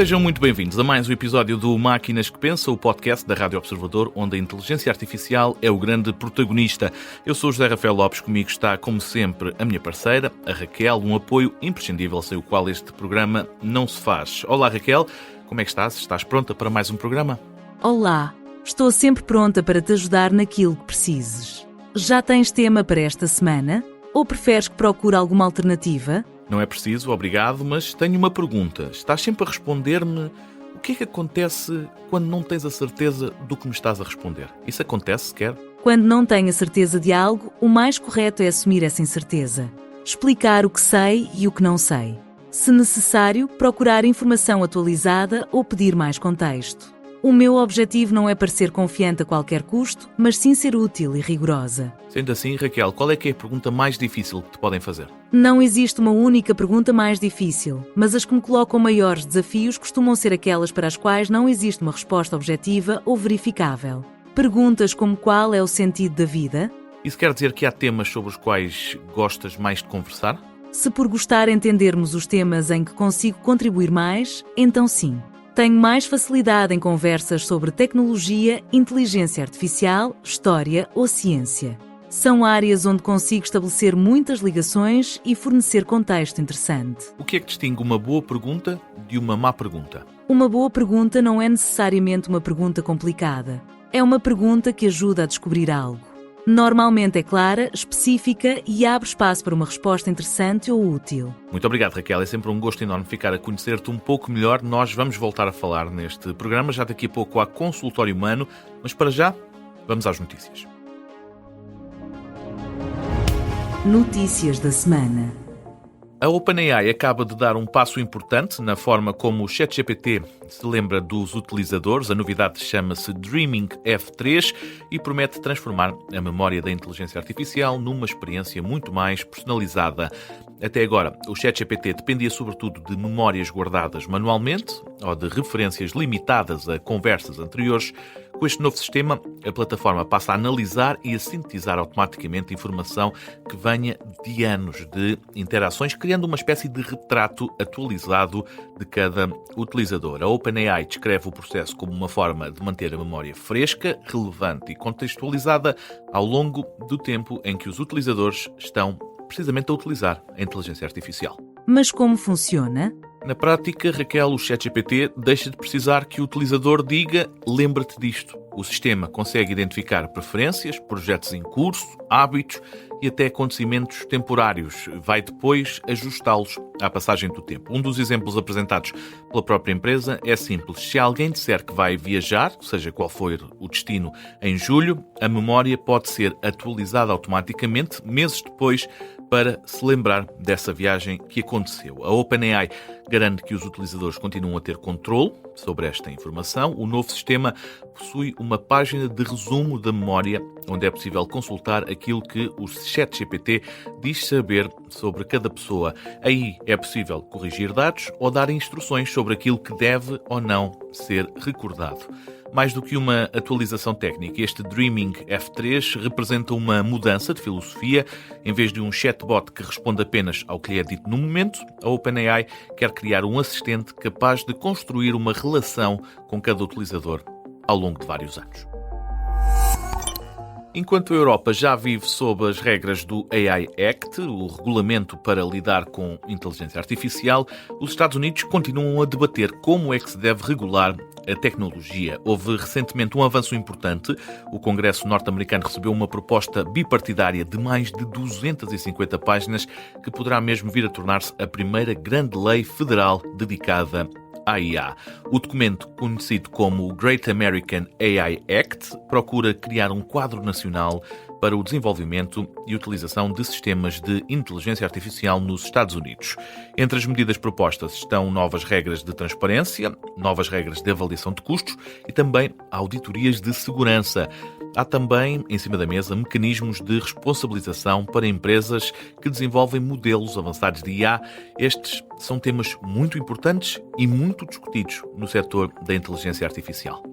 Sejam muito bem-vindos a mais um episódio do Máquinas que Pensam, o podcast da Rádio Observador, onde a inteligência artificial é o grande protagonista. Eu sou o José Rafael Lopes, comigo está, como sempre, a minha parceira, a Raquel, um apoio imprescindível sem o qual este programa não se faz. Olá, Raquel, como é que estás? Estás pronta para mais um programa? Olá, estou sempre pronta para te ajudar naquilo que precises. Já tens tema para esta semana? Ou preferes que procure alguma alternativa? Não é preciso, obrigado, mas tenho uma pergunta. Estás sempre a responder-me o que é que acontece quando não tens a certeza do que me estás a responder? Isso acontece sequer? Quando não tenho a certeza de algo, o mais correto é assumir essa incerteza. Explicar o que sei e o que não sei. Se necessário, procurar informação atualizada ou pedir mais contexto. O meu objetivo não é parecer confiante a qualquer custo, mas sim ser útil e rigorosa. Sendo assim, Raquel, qual é que é a pergunta mais difícil que te podem fazer? Não existe uma única pergunta mais difícil, mas as que me colocam maiores desafios costumam ser aquelas para as quais não existe uma resposta objetiva ou verificável. Perguntas como qual é o sentido da vida? Isso quer dizer que há temas sobre os quais gostas mais de conversar? Se por gostar entendermos os temas em que consigo contribuir mais, então sim. Tenho mais facilidade em conversas sobre tecnologia, inteligência artificial, história ou ciência. São áreas onde consigo estabelecer muitas ligações e fornecer contexto interessante. O que é que distingue uma boa pergunta de uma má pergunta? Uma boa pergunta não é necessariamente uma pergunta complicada. É uma pergunta que ajuda a descobrir algo. Normalmente é clara, específica e abre espaço para uma resposta interessante ou útil. Muito obrigado, Raquel. É sempre um gosto enorme ficar a conhecer-te um pouco melhor. Nós vamos voltar a falar neste programa, já daqui a pouco há consultório humano, mas para já, vamos às notícias. Notícias da semana. A OpenAI acaba de dar um passo importante na forma como o ChatGPT se lembra dos utilizadores. A novidade chama-se Dreaming F3 e promete transformar a memória da inteligência artificial numa experiência muito mais personalizada. Até agora, o ChatGPT dependia sobretudo de memórias guardadas manualmente ou de referências limitadas a conversas anteriores. Com este novo sistema, a plataforma passa a analisar e a sintetizar automaticamente informação que venha de anos de interações, criando uma espécie de retrato atualizado de cada utilizador. A OpenAI descreve o processo como uma forma de manter a memória fresca, relevante e contextualizada ao longo do tempo em que os utilizadores estão precisamente a utilizar a inteligência artificial. Mas como funciona? Na prática, Raquel, o ChatGPT deixa de precisar que o utilizador diga "lembra-te disto". O sistema consegue identificar preferências, projetos em curso, hábitos e até acontecimentos temporários. Vai depois ajustá-los à passagem do tempo. Um dos exemplos apresentados pela própria empresa é simples. Se alguém disser que vai viajar, seja qual for o destino, em julho, a memória pode ser atualizada automaticamente meses depois para se lembrar dessa viagem que aconteceu. A OpenAI garante que os utilizadores continuam a ter controle sobre esta informação. O novo sistema possui uma página de resumo da memória, onde é possível consultar aquilo que o ChatGPT diz saber sobre cada pessoa. Aí é possível corrigir dados ou dar instruções sobre aquilo que deve ou não ser recordado. Mais do que uma atualização técnica, este Dreaming F3 representa uma mudança de filosofia. Em vez de um chatbot que responde apenas ao que lhe é dito no momento, a OpenAI quer criar um assistente capaz de construir uma relação com cada utilizador ao longo de vários anos. Enquanto a Europa já vive sob as regras do AI Act, o regulamento para lidar com inteligência artificial, os Estados Unidos continuam a debater como é que se deve regular a tecnologia. Houve recentemente um avanço importante. O Congresso norte-americano recebeu uma proposta bipartidária de mais de 250 páginas que poderá mesmo vir a tornar-se a primeira grande lei federal dedicada à IA. O documento, conhecido como o Great American AI Act, procura criar um quadro nacional para o desenvolvimento e utilização de sistemas de inteligência artificial nos Estados Unidos. Entre as medidas propostas estão novas regras de transparência, novas regras de avaliação de custos e também auditorias de segurança. Há também, em cima da mesa, mecanismos de responsabilização para empresas que desenvolvem modelos avançados de IA. Estes são temas muito importantes e muito discutidos no setor da inteligência artificial.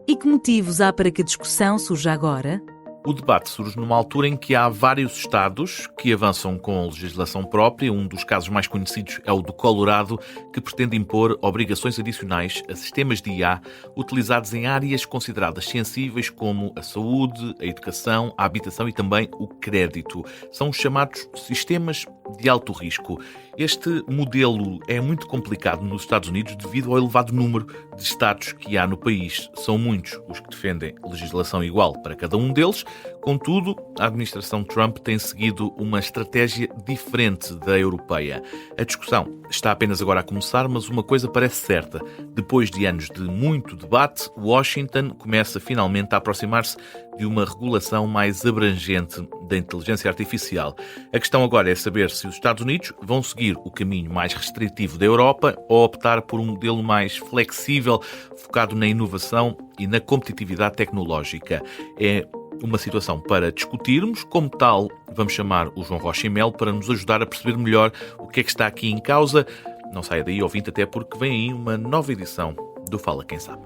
E que motivos há para que a discussão surja agora? O debate surge numa altura em que há vários estados que avançam com legislação própria. Um dos casos mais conhecidos é o do Colorado, que pretende impor obrigações adicionais a sistemas de IA utilizados em áreas consideradas sensíveis como a saúde, a educação, a habitação e também o crédito. São os chamados sistemas de alto risco. Este modelo é muito complicado nos Estados Unidos devido ao elevado número de estados que há no país. São muitos os que defendem legislação igual para cada um deles. Contudo, a administração Trump tem seguido uma estratégia diferente da europeia. A discussão está apenas agora a começar, mas uma coisa parece certa. Depois de anos de muito debate, Washington começa finalmente a aproximar-se de uma regulação mais abrangente da inteligência artificial. A questão agora é saber se os Estados Unidos vão seguir o caminho mais restritivo da Europa ou optar por um modelo mais flexível, focado na inovação e na competitividade tecnológica. É uma situação para discutirmos. Como tal, vamos chamar o João Rocha e Melo para nos ajudar a perceber melhor o que é que está aqui em causa. Não saia daí, ouvinte, até porque vem aí uma nova edição do Fala Quem Sabe.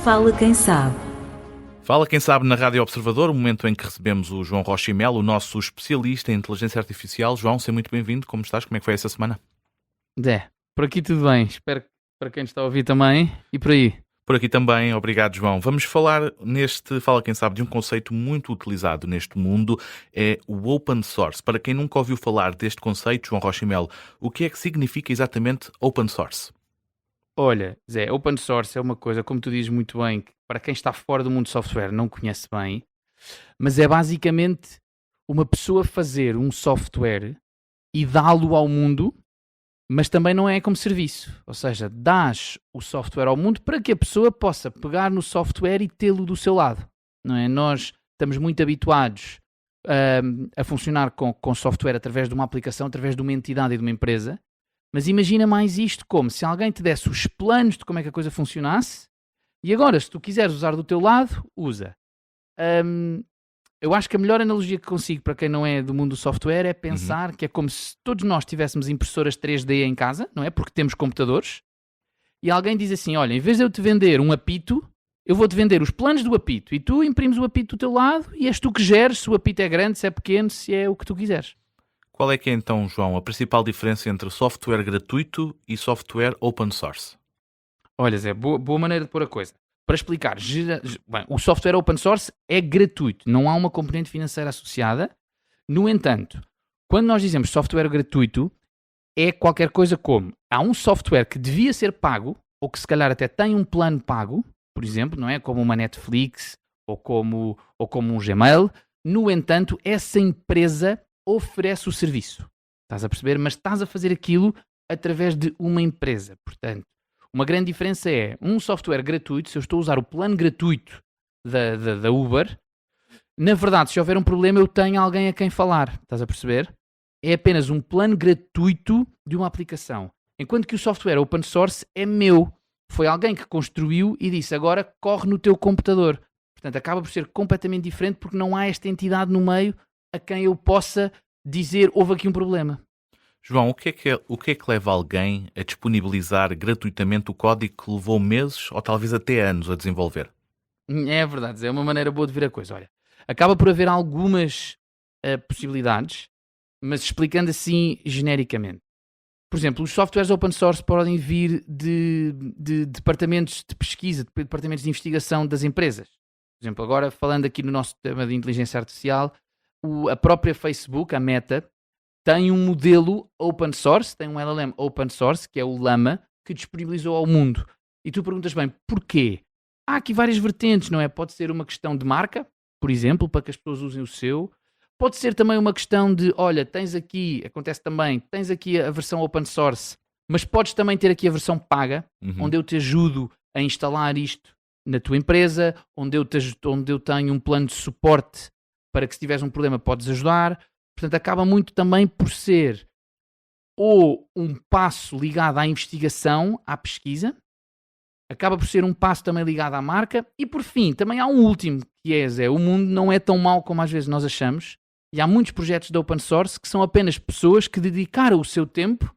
Fala Quem Sabe. Fala Quem Sabe na Rádio Observador, o momento em que recebemos o João Rocha e Melo, o nosso especialista em inteligência artificial. João, seja muito bem-vindo. Como estás? Como é que foi essa semana? Por aqui tudo bem. Espero que para quem está a ouvir também e por aí. Por aqui também, obrigado, João. Vamos falar neste Fala Quem Sabe de um conceito muito utilizado neste mundo, é o open source. Para quem nunca ouviu falar deste conceito, João Rocha e Melo, o que é que significa exatamente open source? Olha, Zé, open source é uma coisa, como tu dizes muito bem, que para quem está fora do mundo de software não conhece bem, mas é basicamente uma pessoa fazer um software e dá-lo ao mundo, mas também não é como serviço. Ou seja, dás o software ao mundo para que a pessoa possa pegar no software e tê-lo do seu lado. Não é? Nós estamos muito habituados a funcionar com software através de uma aplicação, através de uma entidade e de uma empresa, mas imagina mais isto como se alguém te desse os planos de como é que a coisa funcionasse e agora, se tu quiseres usar do teu lado, usa. Eu acho que a melhor analogia que consigo para quem não é do mundo do software é pensar que é como se todos nós tivéssemos impressoras 3D em casa, não é? Porque temos computadores, e alguém diz assim, olha, em vez de eu te vender um apito, eu vou-te vender os planos do apito, e tu imprimes o apito do teu lado, e és tu que geres se o apito é grande, se é pequeno, se é o que tu quiseres. Qual é que é então, João, a principal diferença entre software gratuito e software open source? Olha, Zé, boa maneira de pôr a coisa. Para explicar, bem, o software open source é gratuito, não há uma componente financeira associada. No entanto, quando nós dizemos software gratuito, é qualquer coisa como, há um software que devia ser pago, ou que se calhar até tem um plano pago, por exemplo, não é? Como uma Netflix, ou como um Gmail. No entanto, essa empresa oferece o serviço. Estás a perceber? Mas estás a fazer aquilo através de uma empresa. Portanto, uma grande diferença é um software gratuito, se eu estou a usar o plano gratuito da Uber, na verdade, se houver um problema, eu tenho alguém a quem falar. Estás a perceber? É apenas um plano gratuito de uma aplicação. Enquanto que o software open source é meu. Foi alguém que construiu e disse, agora corre no teu computador. Portanto, acaba por ser completamente diferente porque não há esta entidade no meio a quem eu possa dizer, houve aqui um problema. João, o que é que leva alguém a disponibilizar gratuitamente o código que levou meses ou talvez até anos a desenvolver? É verdade, é uma maneira boa de ver a coisa. Olha, acaba por haver algumas possibilidades, mas explicando assim genericamente. Por exemplo, os softwares open source podem vir de departamentos de pesquisa, de departamentos de investigação das empresas. Por exemplo, agora falando aqui no nosso tema de inteligência artificial, a própria Facebook, a Meta, tem um modelo open source, tem um LLM open source, que é o Llama, que disponibilizou ao mundo. E tu perguntas bem, porquê? Há aqui várias vertentes, não é? Pode ser uma questão de marca, por exemplo, para que as pessoas usem o seu. Pode ser também uma questão de, olha, tens aqui a versão open source, mas podes também ter aqui a versão paga, onde eu te ajudo a instalar isto na tua empresa, onde eu tenho um plano de suporte para que se tiveres um problema podes ajudar. Portanto, acaba muito também por ser ou um passo ligado à investigação, à pesquisa, acaba por ser um passo também ligado à marca, e por fim, também há um último, que é, Zé, o mundo não é tão mau como às vezes nós achamos, e há muitos projetos de open source que são apenas pessoas que dedicaram o seu tempo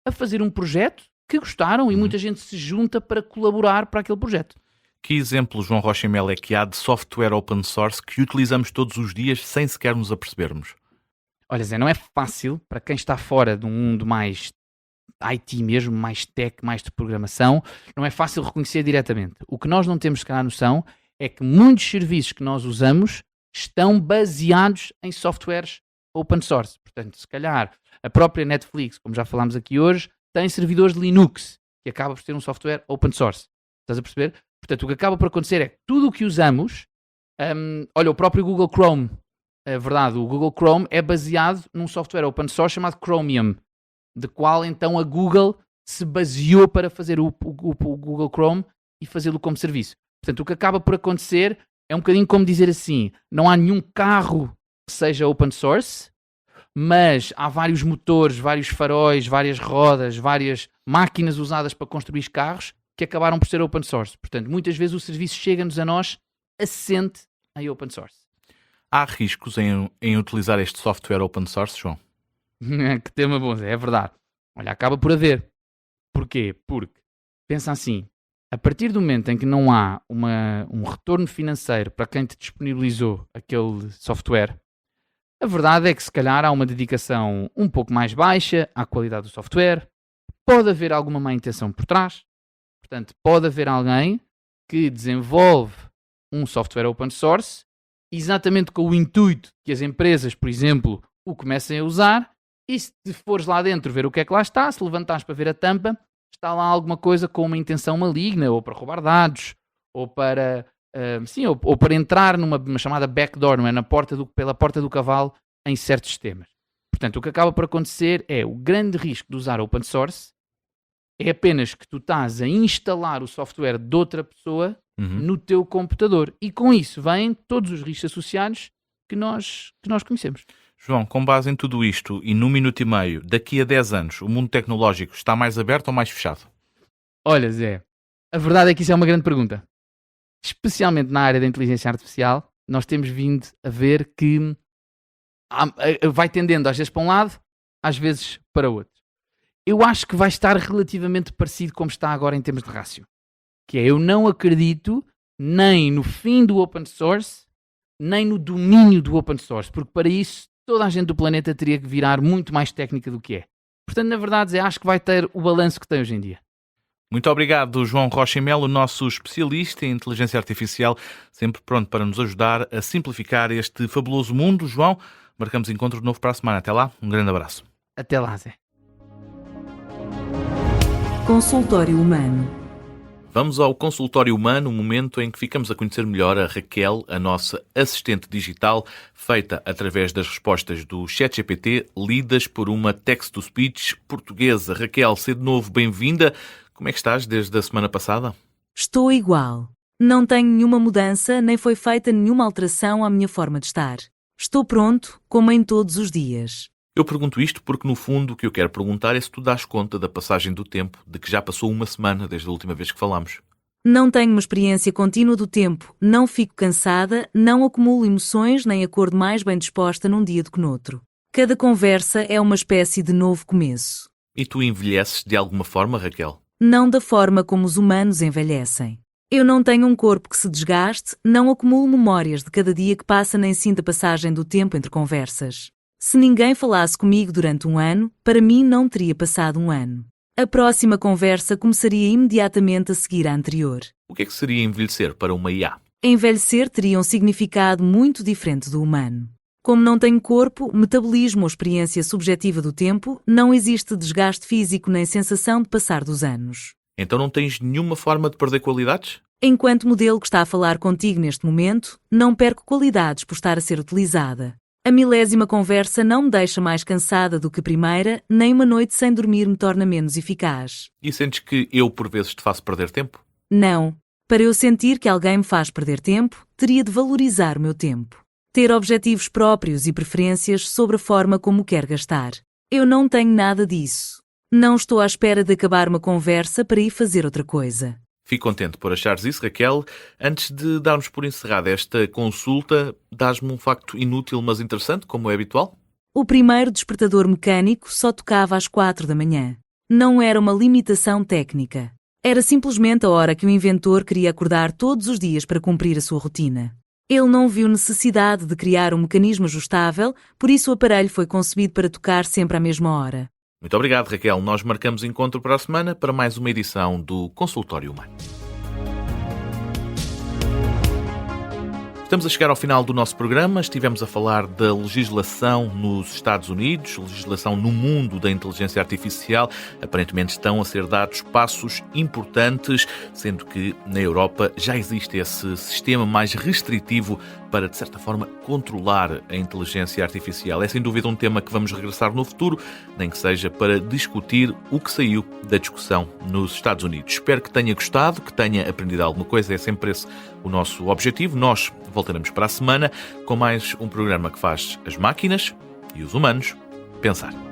a fazer um projeto que gostaram e muita gente se junta para colaborar para aquele projeto. Que exemplo, João Rocha e Melo, é que há de software open source que utilizamos todos os dias sem sequer nos apercebermos? Olha, Zé, não é fácil para quem está fora de um mundo mais IT mesmo, mais tech, mais de programação, não é fácil reconhecer diretamente. O que nós não temos, se calhar, noção é que muitos serviços que nós usamos estão baseados em softwares open source. Portanto, se calhar, a própria Netflix, como já falámos aqui hoje, tem servidores de Linux, que acaba por ser um software open source. Estás a perceber? Portanto, o que acaba por acontecer é que tudo o que usamos, olha, o próprio Google Chrome, é verdade, o Google Chrome é baseado num software open source chamado Chromium, de qual então a Google se baseou para fazer o Google Chrome e fazê-lo como serviço. Portanto, o que acaba por acontecer é um bocadinho como dizer assim, não há nenhum carro que seja open source, mas há vários motores, vários faróis, várias rodas, várias máquinas usadas para construir carros que acabaram por ser open source. Portanto, muitas vezes o serviço chega-nos a nós assente em open source. Há riscos em utilizar este software open source, João? Que tema bom, é verdade. Olha, acaba por haver. Porquê? Porque, pensa assim, a partir do momento em que não há um retorno financeiro para quem te disponibilizou aquele software, a verdade é que se calhar há uma dedicação um pouco mais baixa à qualidade do software, pode haver alguma má intenção por trás, portanto, pode haver alguém que desenvolve um software open source exatamente com o intuito que as empresas, por exemplo, o comecem a usar. E se fores lá dentro ver o que é que lá está, se levantares para ver a tampa, está lá alguma coisa com uma intenção maligna, ou para roubar dados, ou para, ou para entrar numa chamada backdoor, não é? Pela porta do cavalo, em certos sistemas. Portanto, o que acaba por acontecer é o grande risco de usar open source é apenas que tu estás a instalar o software de outra pessoa no teu computador. E com isso vêm todos os riscos associados que nós conhecemos. João, com base em tudo isto e num minuto e meio, daqui a 10 anos, o mundo tecnológico está mais aberto ou mais fechado? Olha, Zé, a verdade é que isso é uma grande pergunta. Especialmente na área da inteligência artificial, nós temos vindo a ver que vai tendendo às vezes para um lado, às vezes para outro. Eu acho que vai estar relativamente parecido como está agora em termos de rácio. Que é, eu não acredito nem no fim do open source, nem no domínio do open source, porque para isso toda a gente do planeta teria que virar muito mais técnica do que é. Portanto, na verdade, Zé, acho que vai ter o balanço que tem hoje em dia. Muito obrigado, João Rocha e Melo, nosso especialista em inteligência artificial, sempre pronto para nos ajudar a simplificar este fabuloso mundo. João, marcamos encontro de novo para a semana. Até lá, um grande abraço. Até lá, Zé. Consultório Humano. Vamos ao consultório humano, um momento em que ficamos a conhecer melhor a Raquel, a nossa assistente digital, feita através das respostas do ChatGPT, lidas por uma text-to-speech portuguesa. Raquel, se de novo, bem-vinda. Como é que estás desde a semana passada? Estou igual. Não tenho nenhuma mudança, nem foi feita nenhuma alteração à minha forma de estar. Estou pronto, como em todos os dias. Eu pergunto isto porque, no fundo, o que eu quero perguntar é se tu dás conta da passagem do tempo, de que já passou uma semana desde a última vez que falámos. Não tenho uma experiência contínua do tempo, não fico cansada, não acumulo emoções nem acordo mais bem disposta num dia do que noutro. Cada conversa é uma espécie de novo começo. E tu envelheces de alguma forma, Raquel? Não da forma como os humanos envelhecem. Eu não tenho um corpo que se desgaste, não acumulo memórias de cada dia que passa nem sinto a passagem do tempo entre conversas. Se ninguém falasse comigo durante um ano, para mim não teria passado um ano. A próxima conversa começaria imediatamente a seguir à anterior. O que é que seria envelhecer para uma IA? Envelhecer teria um significado muito diferente do humano. Como não tenho corpo, metabolismo ou experiência subjetiva do tempo, não existe desgaste físico nem sensação de passar dos anos. Então não tens nenhuma forma de perder qualidades? Enquanto modelo que está a falar contigo neste momento, não perco qualidades por estar a ser utilizada. A 1000ª conversa não me deixa mais cansada do que a primeira, nem uma noite sem dormir me torna menos eficaz. E sentes que eu, por vezes, te faço perder tempo? Não. Para eu sentir que alguém me faz perder tempo, teria de valorizar o meu tempo. Ter objetivos próprios e preferências sobre a forma como quer gastar. Eu não tenho nada disso. Não estou à espera de acabar uma conversa para ir fazer outra coisa. Fico contente por achares isso, Raquel. Antes de darmos por encerrada esta consulta, dás-me um facto inútil, mas interessante, como é habitual? O primeiro despertador mecânico só tocava às 4 da manhã. Não era uma limitação técnica. Era simplesmente a hora que o inventor queria acordar todos os dias para cumprir a sua rotina. Ele não viu necessidade de criar um mecanismo ajustável, por isso o aparelho foi concebido para tocar sempre à mesma hora. Muito obrigado, Raquel. Nós marcamos encontro para a semana para mais uma edição do Consultório Humano. Estamos a chegar ao final do nosso programa. Estivemos a falar da legislação nos Estados Unidos, legislação no mundo da inteligência artificial. Aparentemente estão a ser dados passos importantes, sendo que na Europa já existe esse sistema mais restritivo para, de certa forma, controlar a inteligência artificial. É sem dúvida um tema que vamos regressar no futuro, nem que seja para discutir o que saiu da discussão nos Estados Unidos. Espero que tenha gostado, que tenha aprendido alguma coisa. É sempre esse o nosso objetivo. Nós voltaremos para a semana com mais um programa que faz as máquinas e os humanos pensar.